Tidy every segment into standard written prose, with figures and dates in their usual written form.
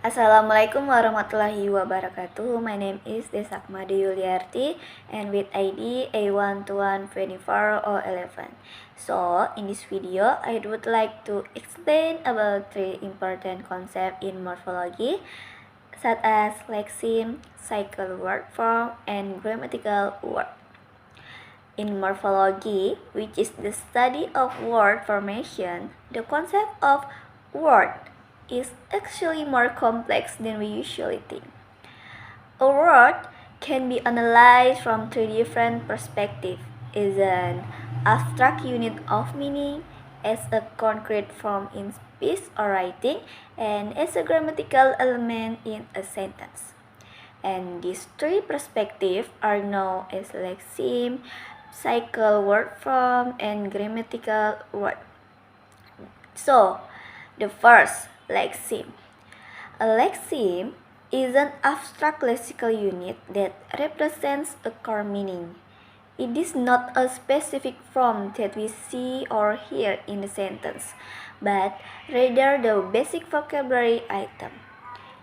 Assalamualaikum warahmatullahi wabarakatuh. My name is Desakmade Yuliarti and with ID A12124O11. So, in this video, I would like to explain about three important concepts in morphology, such as lexeme, cycle word form, and grammatical word. In morphology, which is the study of word formation, the concept of word is actually more complex than we usually think. A word can be analyzed from three different perspectives: as an abstract unit of meaning, as a concrete form in speech or writing, and as a grammatical element in a sentence. And these three perspectives are known as lexeme, cycle word form, and grammatical word. So, the first, lexeme. A lexeme is an abstract lexical unit that represents a core meaning. It is not a specific form that we see or hear in a sentence, but rather the basic vocabulary item.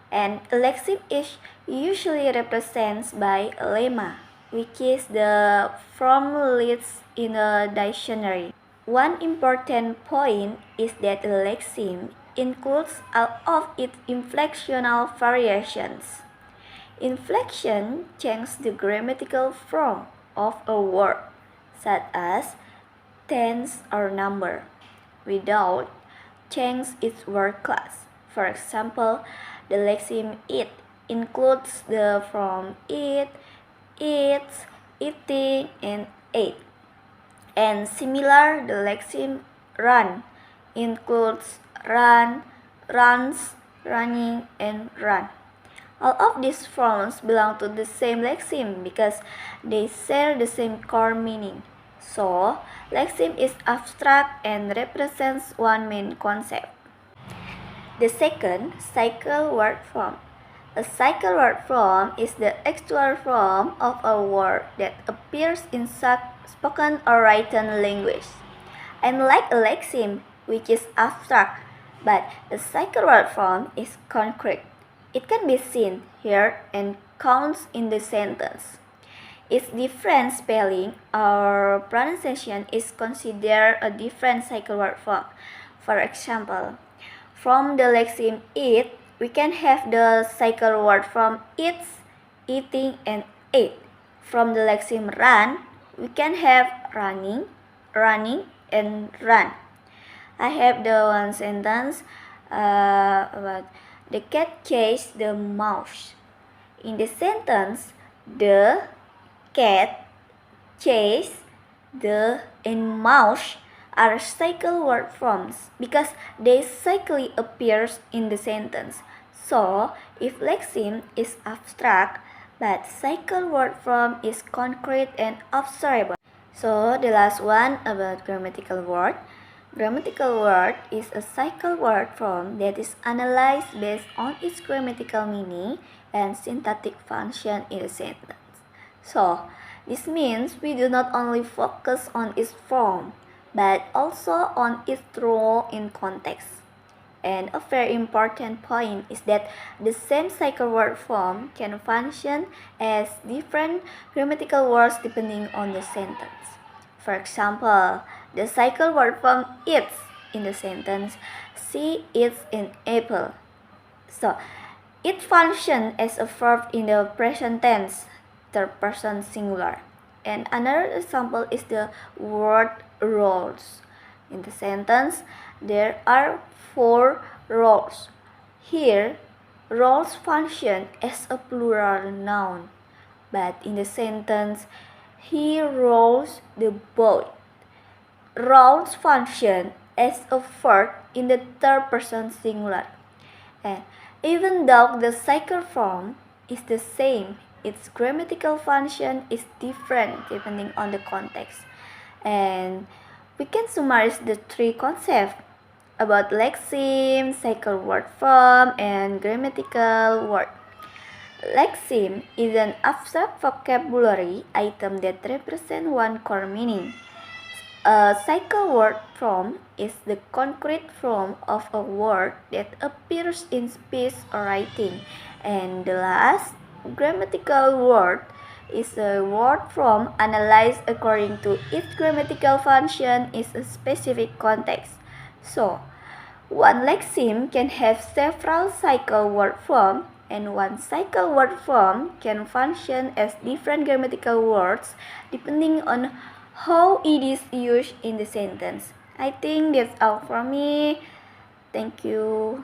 And a lexeme is usually represented by a lemma, which is the form listed in a dictionary. One important point is that the lexeme includes all of its inflectional variations. Inflection changes the grammatical form of a word, such as tense or number, without change its word class. For example, the lexeme eat includes the form eat, eats, eating, and ate. And similar, the lexeme run includes run, runs, running, and run. All of these forms belong to the same lexeme because they share the same core meaning. So, lexeme is abstract and represents one main concept. The second, cycle word form. A cycle word form is the actual form of a word that appears in spoken or written language. Unlike a lexeme, which is abstract, but a cycle word form is concrete. It can be seen, heard, and counts in the sentence. Its different spelling or pronunciation is considered a different cycle word form. For example, from the lexeme eat, we can have the cycle word form eats, eating, and ate. From the lexeme run, we can have running, running, and run. I have the one sentence about the cat chased the mouse. In the sentence, the cat, chase, the, and mouse are cycle word forms because they cyclically appears in the sentence. So, if lexeme is abstract, but cycle word form is concrete and observable. So, the last one about grammatical word. Grammatical word is a cycle word form that is analyzed based on its grammatical meaning and syntactic function in a sentence. So, this means we do not only focus on its form, but also on its role in context. And a very important point is that the same cycle word form can function as different grammatical words depending on the sentence. For example, the cycle word form eats in the sentence, she eats an apple. So, it functions as a verb in the present tense, third person singular. And another example is the word rolls. In the sentence, there are 4 rolls. Here, rolls function as a plural noun. But in the sentence, he rolls the boat. Rolls function as a verb in the third person singular. And even though the cycle form is the same, its grammatical function is different depending on the context. And we can summarize the three concepts about lexeme, cycle word form, and grammatical word. Lexeme is an abstract vocabulary item that represents one core meaning. A cycle word form is the concrete form of a word that appears in speech or writing. And the last, grammatical word is a word form analyzed according to its grammatical function in a specific context. So, one lexeme can have several cycle word forms, and one cycle word form can function as different grammatical words depending on how it is used in the sentence. I think that's all from me. Thank you.